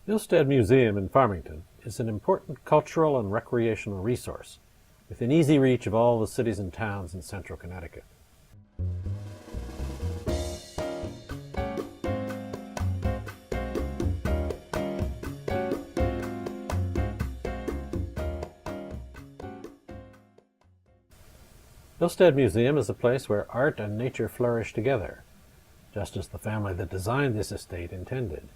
Hillstead Museum in Farmington is an important cultural and recreational resource within easy reach of all the cities and towns in central Connecticut. Hillstead Museum is a place where art and nature flourish together, just as the family that designed this estate intended.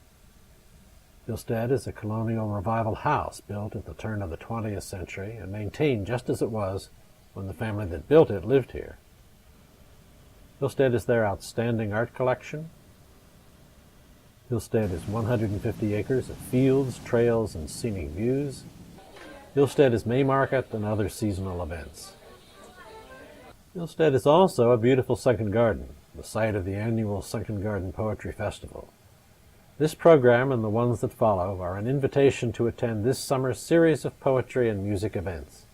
Hillstead is a colonial revival house built at the turn of the 20th century and maintained just as it was when the family that built it lived here. Hillstead is their outstanding art collection. Hillstead is 150 acres of fields, trails, and scenic views. Hillstead is May Market and other seasonal events. Hillstead is also a beautiful sunken garden, the site of the annual Sunken Garden Poetry Festival. This program and the ones that follow are an invitation to attend this summer's series of poetry and music events.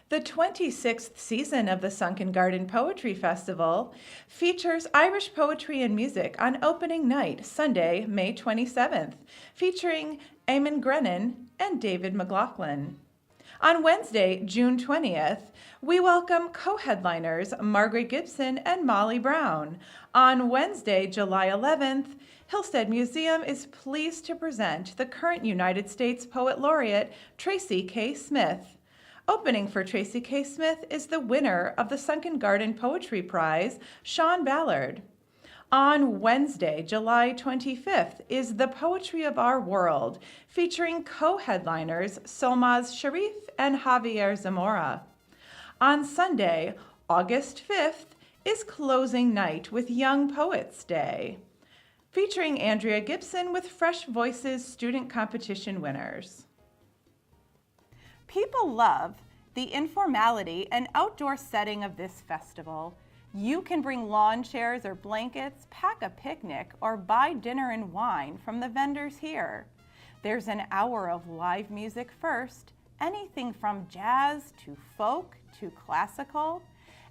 The 26th season of the Sunken Garden Poetry Festival features Irish poetry and music on opening night, Sunday, May 27th, featuring Eamon Grennan and David McLaughlin. On Wednesday, June 20th, we welcome co-headliners Margaret Gibson and Molly Brown. On Wednesday, July 11th, Hillstead Museum is pleased to present the current United States Poet Laureate, Tracy K. Smith. Opening for Tracy K. Smith is the winner of the Sunken Garden Poetry Prize, Sean Ballard. On Wednesday, July 25th, is The Poetry of Our World, featuring co-headliners Solmaz Sharif and Javier Zamora. On Sunday, August 5th, is Closing Night with Young Poets Day, featuring Andrea Gibson with Fresh Voices student competition winners. People love the informality and outdoor setting of this festival. You can bring lawn chairs or blankets, pack a picnic, or buy dinner and wine from the vendors here. There's an hour of live music first, anything from jazz to folk to classical,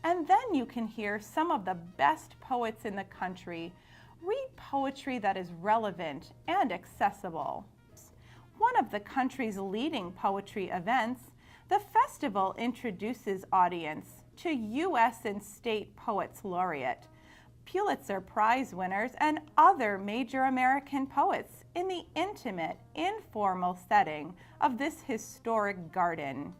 and then you can hear some of the best poets in the country read poetry that is relevant and accessible. One of the country's leading poetry events, the festival introduces audience to U.S. and state poets laureate, Pulitzer Prize winners, and other major American poets in the intimate, informal setting of this historic garden.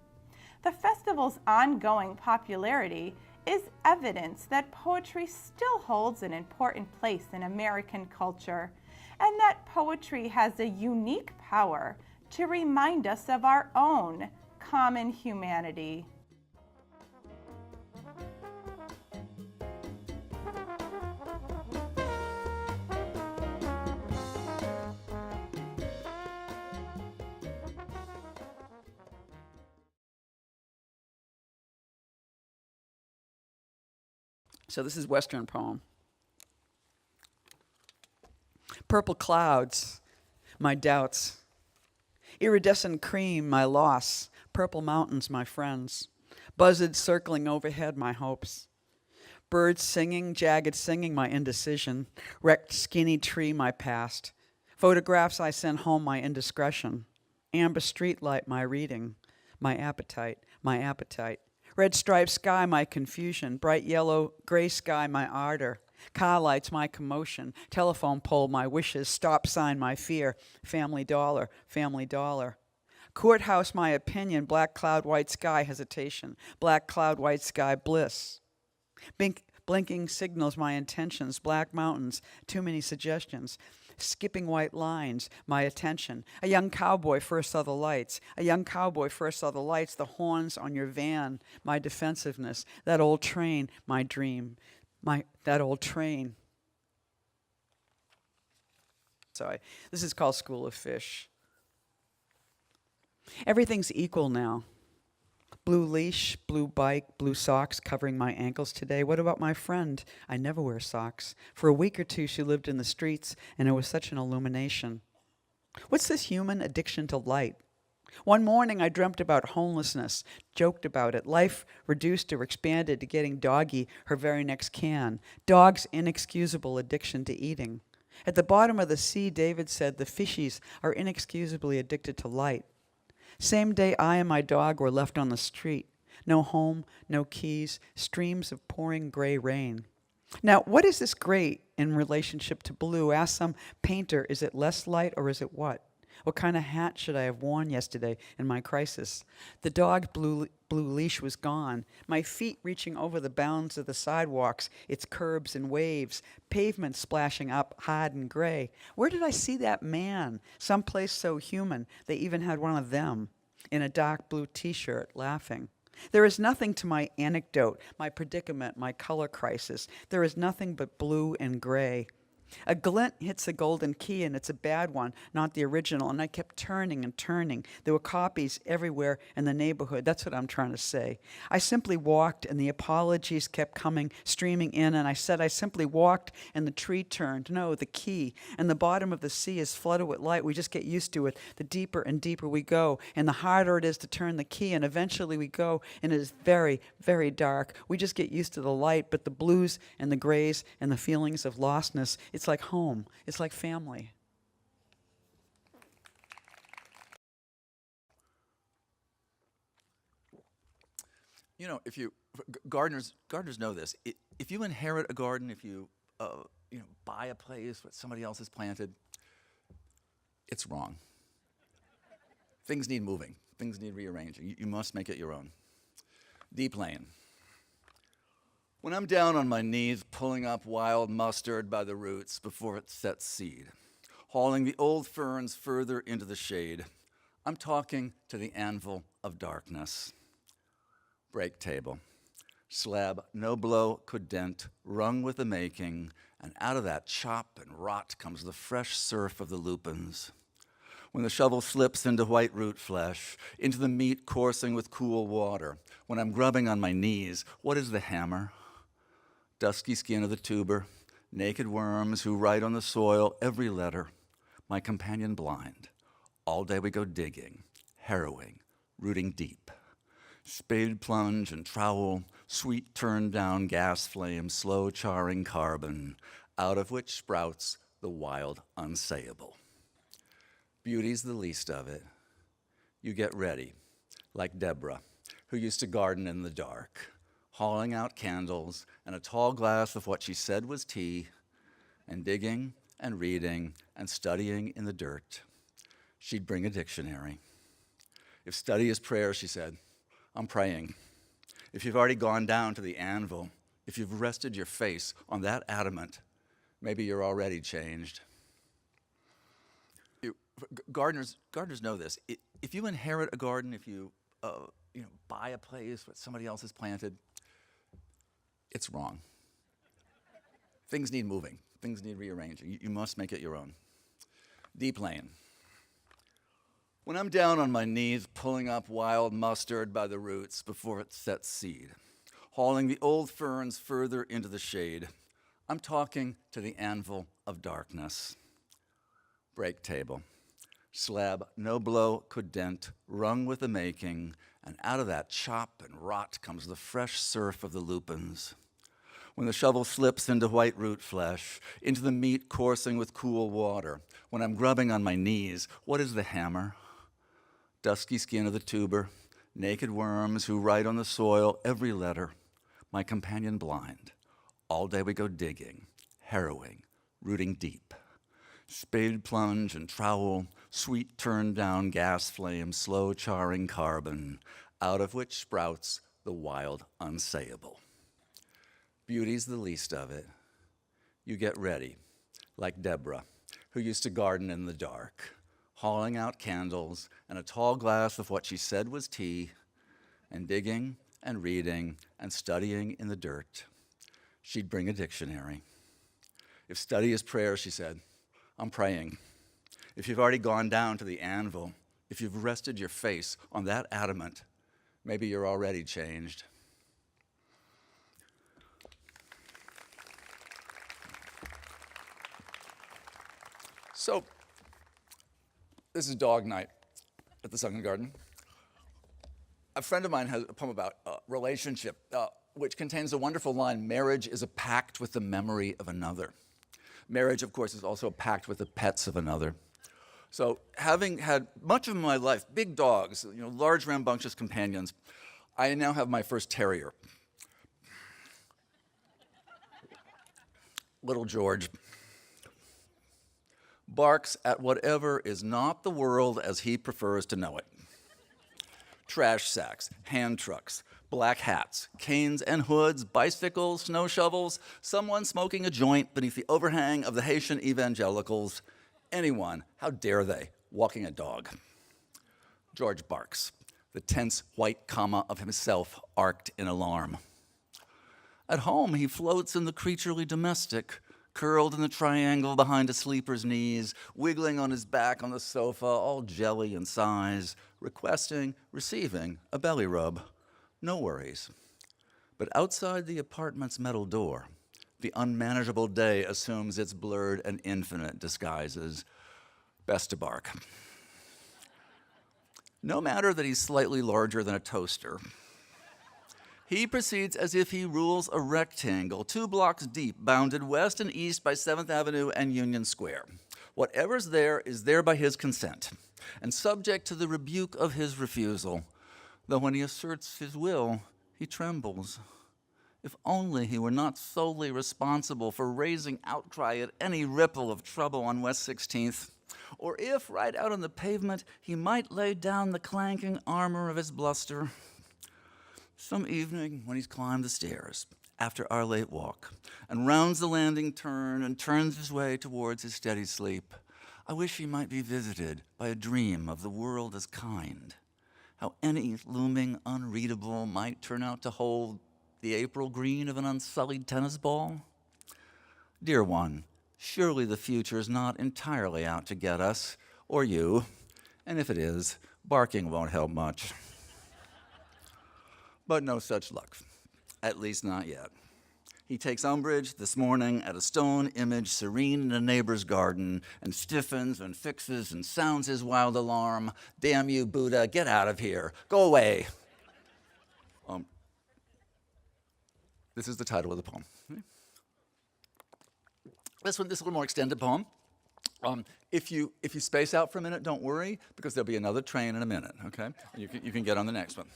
The festival's ongoing popularity is evidence that poetry still holds an important place in American culture, and that poetry has a unique power to remind us of our own common humanity. So this is Western poem. Purple clouds, my doubts. Iridescent cream, my loss. Purple mountains, my friends. Buzzards circling overhead, my hopes. Birds singing, jagged singing, my indecision. Wrecked skinny tree, my past. Photographs I send home, my indiscretion. Amber streetlight, my reading. My appetite, my appetite. Red striped sky, my confusion. Bright yellow, gray sky, my ardor. Car lights, my commotion. Telephone pole, my wishes. Stop sign, my fear. Family dollar, family dollar. Courthouse, my opinion. Black cloud, white sky, hesitation. Black cloud, white sky, bliss. Blinking signals, my intentions. Black mountains, too many suggestions. Skipping white lines, my attention. A young cowboy first saw the lights. A young cowboy first saw the lights. The horns on your van, my defensiveness. That old train, my dream. That old train. Sorry, this is called School of Fish. Everything's equal now. Blue leash, blue bike, blue socks covering my ankles today. What about my friend? I never wear socks. For a week or two, she lived in the streets, and it was such an illumination. What's this human addiction to light? One morning I dreamt about homelessness, joked about it. Life reduced or expanded to getting Doggy her very next can. Dog's inexcusable addiction to eating. At the bottom of the sea, David said, the fishies are inexcusably addicted to light. Same day I and my dog were left on the street. No home, no keys, streams of pouring gray rain. Now, what is this gray in relationship to blue? Ask some painter, is it less light or is it what? What kind of hat should I have worn yesterday in my crisis? The dog's blue leash was gone. My feet reaching over the bounds of the sidewalks, its curbs and waves, pavement splashing up hard and gray. Where did I see that man? Someplace so human, they even had one of them in a dark blue t-shirt laughing. There is nothing to my anecdote, my predicament, my color crisis. There is nothing but blue and gray. A glint hits a golden key, and it's a bad one, not the original. And I kept turning and turning. There were copies everywhere in the neighborhood. That's what I'm trying to say. I simply walked, and the apologies kept coming, streaming in. And I said, I simply walked, and the tree turned. No, the key. And the bottom of the sea is flooded with light. We just get used to it. The deeper and deeper we go, and the harder it is to turn the key. And eventually we go, and it is very, very dark. We just get used to the light, but the blues and the grays and the feelings of lostness, it's like home. It's like family. You know, if you gardeners know this. If you inherit a garden, if you buy a place that somebody else has planted, it's wrong. Things need moving. Things need rearranging. You must make it your own. Deep lane. When I'm down on my knees pulling up wild mustard by the roots before it sets seed, hauling the old ferns further into the shade, I'm talking to the anvil of darkness. Break table. Slab no blow could dent, rung with the making, and out of that chop and rot comes the fresh surf of the lupins. When the shovel slips into white root flesh, into the meat coursing with cool water, when I'm grubbing on my knees, what is the hammer? Dusky skin of the tuber, naked worms who write on the soil every letter, my companion blind. All day we go digging, harrowing, rooting deep. Spade plunge and trowel, sweet turned down gas flame, slow charring carbon, out of which sprouts the wild unsayable. Beauty's the least of it. You get ready, like Deborah, who used to garden in the dark, hauling out candles and a tall glass of what she said was tea, and digging and reading and studying in the dirt. She'd bring a dictionary. If study is prayer, she said, I'm praying. If you've already gone down to the anvil, if you've rested your face on that adamant, maybe you're already changed. Gardeners know this. If you inherit a garden, if you buy a place that somebody else has planted, it's wrong. Things need moving. Things need rearranging. You must make it your own. Deep lane. When I'm down on my knees pulling up wild mustard by the roots before it sets seed, hauling the old ferns further into the shade, I'm talking to the anvil of darkness. Break table. Slab no blow could dent, rung with the making, and out of that chop and rot comes the fresh surf of the lupins. When the shovel slips into white root flesh, into the meat coursing with cool water, when I'm grubbing on my knees, what is the hammer? Dusky skin of the tuber, naked worms who write on the soil every letter, my companion blind. All day we go digging, harrowing, rooting deep. Spade plunge and trowel, sweet turned down gas flame, slow charring carbon, out of which sprouts the wild unsayable. Beauty's the least of it. You get ready, like Deborah, who used to garden in the dark, hauling out candles and a tall glass of what she said was tea, and digging and reading and studying in the dirt. She'd bring a dictionary. If study is prayer, she said, I'm praying. If you've already gone down to the anvil, if you've rested your face on that adamant, maybe you're already changed. So, this is dog night. at the Sunken Garden. A friend of mine has a poem about relationship, which contains the wonderful line, "Marriage is a pact with the memory of another." Marriage, of course, is also a pact with the pets of another. So having had much of my life, big dogs, large rambunctious companions, I now have my first terrier. Little George barks at whatever is not the world as he prefers to know it. Trash sacks, hand trucks, black hats, canes and hoods, bicycles, snow shovels, someone smoking a joint beneath the overhang of the Haitian evangelicals, anyone, how dare they, walking a dog. George barks, the tense white comma of himself arced in alarm. At home, he floats in the creaturely domestic, curled in the triangle behind a sleeper's knees, wiggling on his back on the sofa, all jelly and sighs, requesting, receiving a belly rub. No worries. But outside the apartment's metal door, the unmanageable day assumes its blurred and infinite disguises. Best to bark. No matter that he's slightly larger than a toaster, he proceeds as if he rules a rectangle 2 blocks deep, bounded west and east by 7th Avenue and Union Square. Whatever's there is there by his consent, and subject to the rebuke of his refusal, though when he asserts his will, he trembles. If only he were not solely responsible for raising outcry at any ripple of trouble on West 16th, or if, right out on the pavement, he might lay down the clanking armor of his bluster. Some evening, when he's climbed the stairs after our late walk and rounds the landing turn and turns his way towards his steady sleep, I wish he might be visited by a dream of the world as kind, how any looming unreadable might turn out to hold the April green of an unsullied tennis ball. Dear one, surely the future is not entirely out to get us, or you, and if it is, barking won't help much. But no such luck, at least not yet. He takes umbrage this morning at a stone image serene in a neighbor's garden and stiffens and fixes and sounds his wild alarm. Damn you, Buddha, get out of here, go away. This is the title of the poem. This one, this is a little more extended poem. If you space out for a minute, don't worry, because there'll be another train in a minute, okay? You can get on the next one.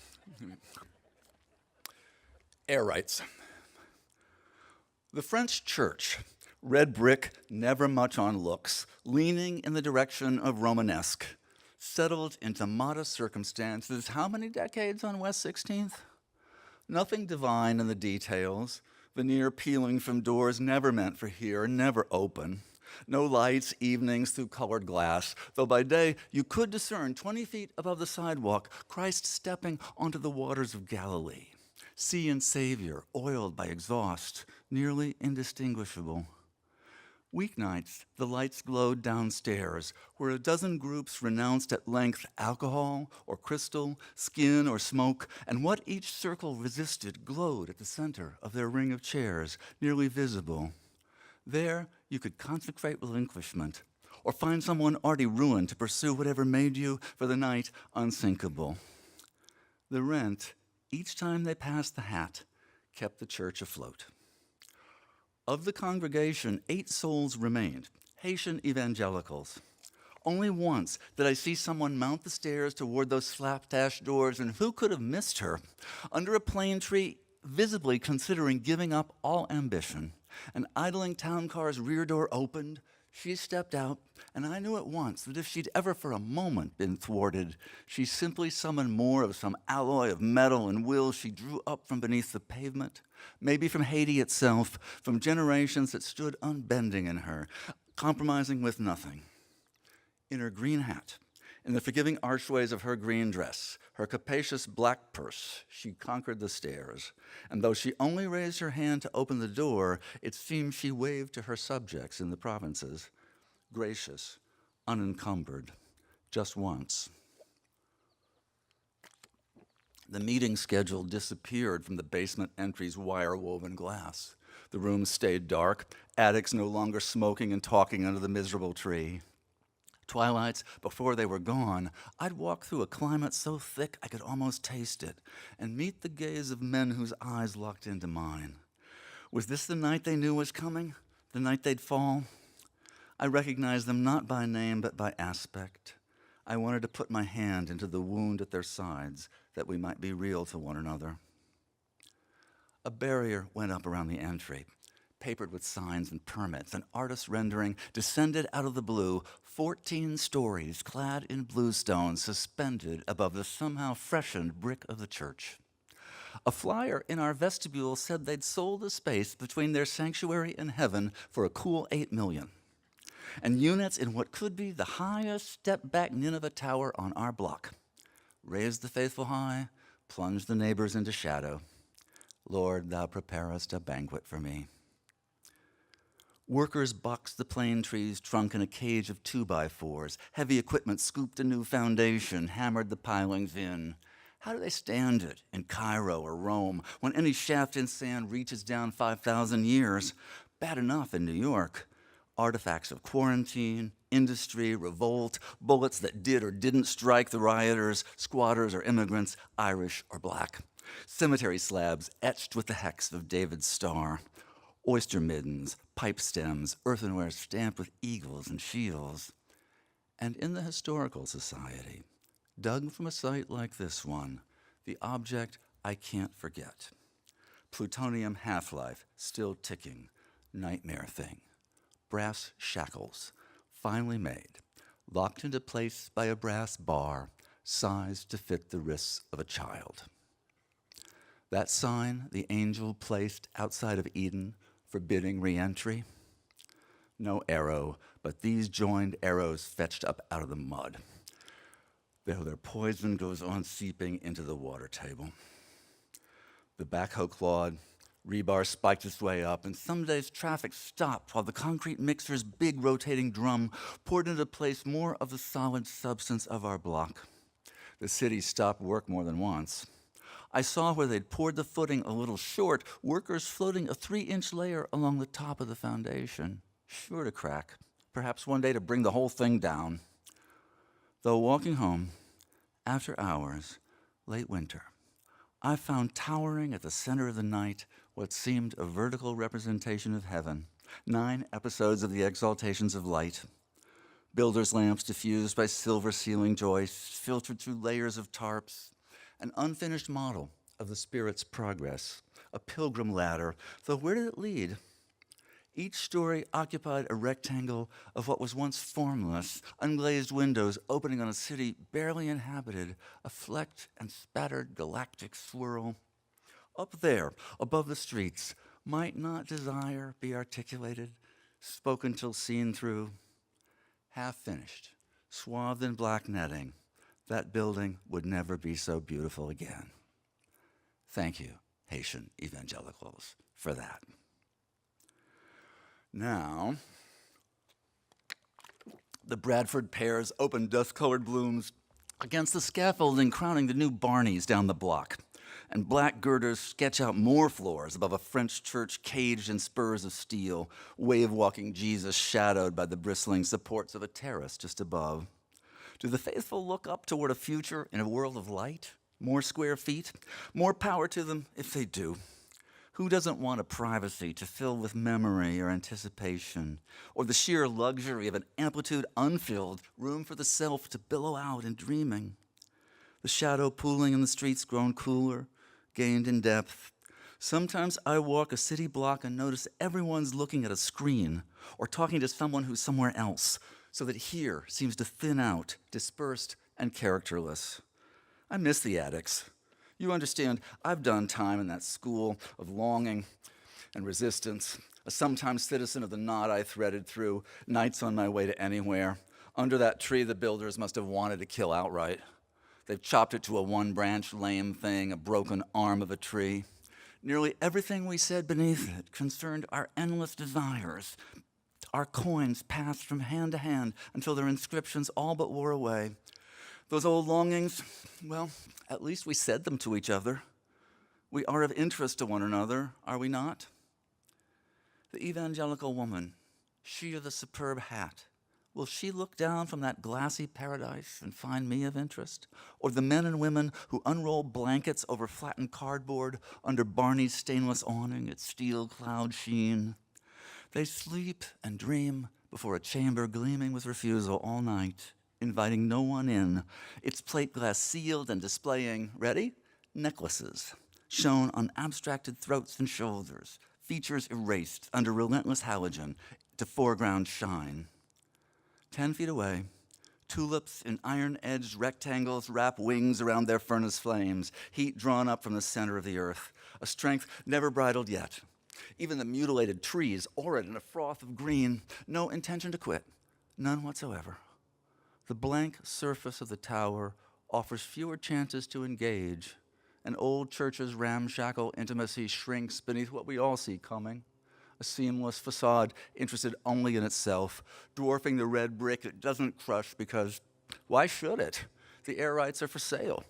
Air writes, the French church, red brick, never much on looks, leaning in the direction of Romanesque, settled into modest circumstances how many decades on West 16th? Nothing divine in the details, veneer peeling from doors never meant for here, never open. No lights, evenings through colored glass, though by day you could discern 20 feet above the sidewalk Christ stepping onto the waters of Galilee. Sea and Savior, oiled by exhaust, nearly indistinguishable. Weeknights, the lights glowed downstairs, where a dozen groups renounced at length alcohol or crystal, skin or smoke, and what each circle resisted glowed at the center of their ring of chairs, nearly visible. There, you could consecrate relinquishment, or find someone already ruined to pursue whatever made you, for the night, unsinkable. The rent, each time they passed the hat, kept the church afloat. Of the congregation, 8 souls remained, Haitian evangelicals. Only once did I see someone mount the stairs toward those slapdash doors, and who could have missed her? Under a plane tree, visibly considering giving up all ambition, an idling town car's rear door opened, she stepped out, and I knew at once that if she'd ever for a moment been thwarted, she simply summoned more of some alloy of metal and will she drew up from beneath the pavement, maybe from Haiti itself, from generations that stood unbending in her, compromising with nothing. In her green hat, in the forgiving archways of her green dress, her capacious black purse, she conquered the stairs. And though she only raised her hand to open the door, it seemed she waved to her subjects in the provinces, gracious, unencumbered, just once. The meeting schedule disappeared from the basement entry's wire-woven glass. The room stayed dark, addicts no longer smoking and talking under the miserable tree. Twilights, before they were gone, I'd walk through a climate so thick I could almost taste it, and meet the gaze of men whose eyes locked into mine. Was this the night they knew was coming? The night they'd fall? I recognized them not by name, but by aspect. I wanted to put my hand into the wound at their sides, that we might be real to one another. A barrier went up around the entry, papered with signs and permits. An artist's rendering descended out of the blue, 14 stories clad in bluestone suspended above the somehow freshened brick of the church. A flyer in our vestibule said they'd sold the space between their sanctuary and heaven for a cool $8 million. And units in what could be the highest step-back Nineveh tower on our block. Raise the faithful high, plunge the neighbors into shadow. Lord, thou preparest a banquet for me. Workers boxed the plane tree's trunk in a cage of 2x4s. Heavy equipment scooped a new foundation, hammered the pilings in. How do they stand it in Cairo or Rome when any shaft in sand reaches down 5,000 years? Bad enough in New York. Artifacts of quarantine, industry, revolt, bullets that did or didn't strike the rioters, squatters or immigrants, Irish or black. Cemetery slabs etched with the hex of David's star. Oyster middens, pipe stems, earthenware stamped with eagles and shields. And in the Historical Society, dug from a site like this one, the object I can't forget. Plutonium half-life, still ticking, nightmare thing. Brass shackles, finely made, locked into place by a brass bar, sized to fit the wrists of a child. That sign the angel placed outside of Eden, forbidding re-entry. No arrow, but these joined arrows fetched up out of the mud. Their poison goes on seeping into the water table. The backhoe clawed, rebar spiked its way up, and some days traffic stopped while the concrete mixer's big rotating drum poured into place more of the solid substance of our block. The city stopped work more than once. I saw where they'd poured the footing a little short, workers floating a 3-inch layer along the top of the foundation, sure to crack, perhaps one day to bring the whole thing down. Though walking home, after hours, late winter, I found towering at the center of the night what seemed a vertical representation of heaven, 9 episodes of the exaltations of light. Builders' lamps diffused by silver ceiling joists, filtered through layers of tarps, an unfinished model of the Spirit's progress, a pilgrim ladder, though where did it lead? Each story occupied a rectangle of what was once formless, unglazed windows opening on a city barely inhabited, a flecked and spattered galactic swirl. Up there, above the streets, might not desire be articulated, spoken till seen through? Half finished, swathed in black netting, that building would never be so beautiful again. Thank you, Haitian evangelicals, for that. Now, the Bradford pears open dust-colored blooms against the scaffolding crowning the new Barneys down the block, and black girders sketch out more floors above a French church caged in spurs of steel, wave-walking Jesus shadowed by the bristling supports of a terrace just above. Do the faithful look up toward a future in a world of light? More square feet? More power to them if they do. Who doesn't want a privacy to fill with memory or anticipation, or the sheer luxury of an amplitude unfilled, room for the self to billow out in dreaming? The shadow pooling in the streets grown cooler, gained in depth. Sometimes I walk a city block and notice everyone's looking at a screen or talking to someone who's somewhere else, so that here seems to thin out, dispersed and characterless. I miss the attics. You understand, I've done time in that school of longing and resistance, a sometime citizen of the knot I threaded through, nights on my way to anywhere. Under that tree, the builders must have wanted to kill outright. They've chopped it to a one-branch lame thing, a broken arm of a tree. Nearly everything we said beneath it concerned our endless desires. Our coins passed from hand to hand until their inscriptions all but wore away. Those old longings, well, at least we said them to each other. We are of interest to one another, are we not? The evangelical woman, she of the superb hat, Will she look down from that glassy paradise and find me of interest? Or the men and women who unroll blankets over flattened cardboard under Barney's stainless awning at steel cloud sheen? They sleep and dream before a chamber gleaming with refusal all night, inviting no one in, its plate glass sealed and displaying, ready? Necklaces, shown on abstracted throats and shoulders, features erased under relentless halogen to foreground shine. 10 feet away, tulips in iron-edged rectangles wrap wings around their furnace flames, heat drawn up from the center of the earth, a strength never bridled yet. Even the mutilated trees, arid in a froth of green, no intention to quit, none whatsoever. The blank surface of the tower offers fewer chances to engage. An old church's ramshackle intimacy shrinks beneath what we all see coming. A seamless facade interested only in itself, dwarfing the red brick it doesn't crush because, why should it? The air rights are for sale.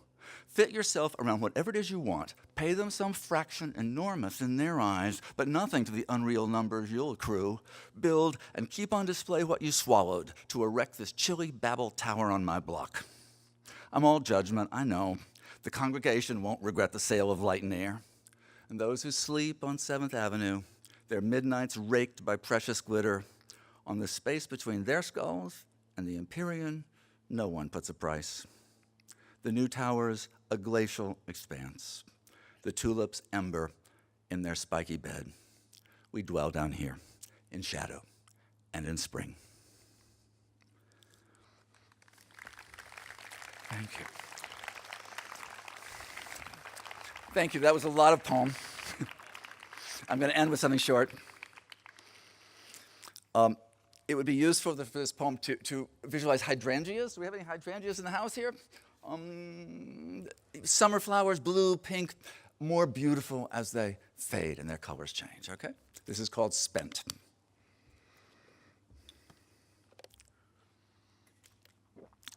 Fit yourself around whatever it is you want. Pay them some fraction enormous in their eyes, but nothing to the unreal numbers you'll accrue. Build and keep on display what you swallowed to erect this chilly Babel tower on my block. I'm all judgment, I know. The congregation won't regret the sale of light and air. And those who sleep on 7th Avenue, their midnights raked by precious glitter, on the space between their skulls and the Empyrean, no one puts a price. The new towers, a glacial expanse. The tulips ember in their spiky bed. We dwell down here in shadow and in spring. Thank you. Thank you. That was a lot of poem. I'm going to end with something short. It would be useful for this poem to visualize hydrangeas. Do we have any hydrangeas in the house here? Summer flowers, blue, pink, more beautiful as they fade and their colors change, okay? This is called Spent.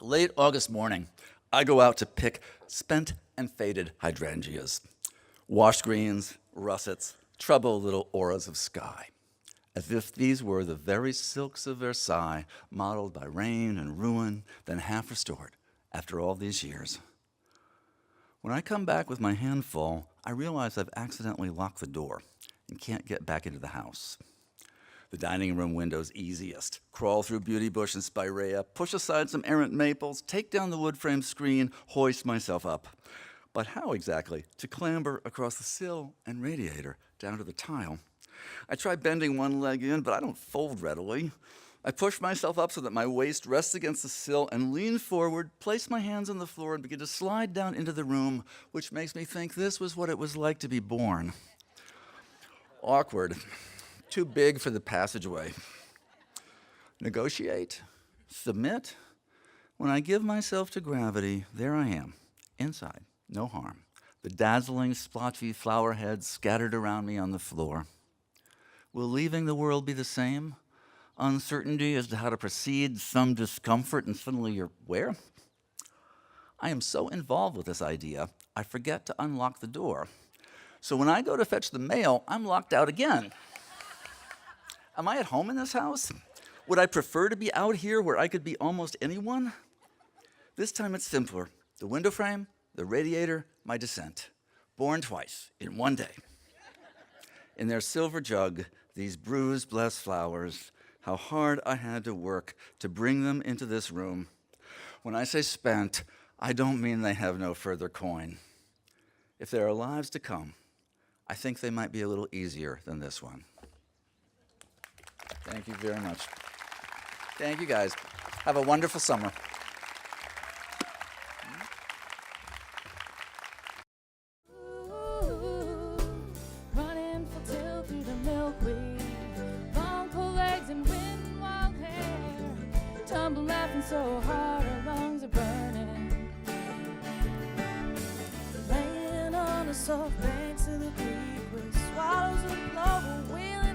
Late August morning, I go out to pick spent and faded hydrangeas, washed greens, russets, troubled little auras of sky, as if these were the very silks of Versailles, modeled by rain and ruin, then half restored after all these years. When I come back with my hand full, I realize I've accidentally locked the door and can't get back into the house. The dining room window's easiest. Crawl through beauty bush and spirea, push aside some errant maples, take down the wood frame screen, hoist myself up. But how exactly to clamber across the sill and radiator down to the tile? I try bending one leg in, but I don't fold readily. I push myself up so that my waist rests against the sill and lean forward, place my hands on the floor, and begin to slide down into the room, which makes me think this was what it was like to be born. Awkward. Too big for the passageway. Negotiate? Submit? When I give myself to gravity, there I am, inside, no harm. The dazzling, splotchy flower heads scattered around me on the floor. Will leaving the world be the same? Uncertainty as to how to proceed, some discomfort, and suddenly you're where? I am so involved with this idea, I forget to unlock the door. So when I go to fetch the mail, I'm locked out again. Am I at home in this house? Would I prefer to be out here where I could be almost anyone? This time it's simpler. The window frame, the radiator, my descent. Born twice in one day. In their silver jug, these bruised, blessed flowers, how hard I had to work to bring them into this room. When I say spent, I don't mean they have no further coin. If there are lives to come, I think they might be a little easier than this one. Thank you very much. Thank you, guys. Have a wonderful summer. Running for till through the milkweed, long cold legs and wind wild hair, tumble laughing so hard our lungs are burning. Laying on the soft banks of the creek with swallows of clover wheeling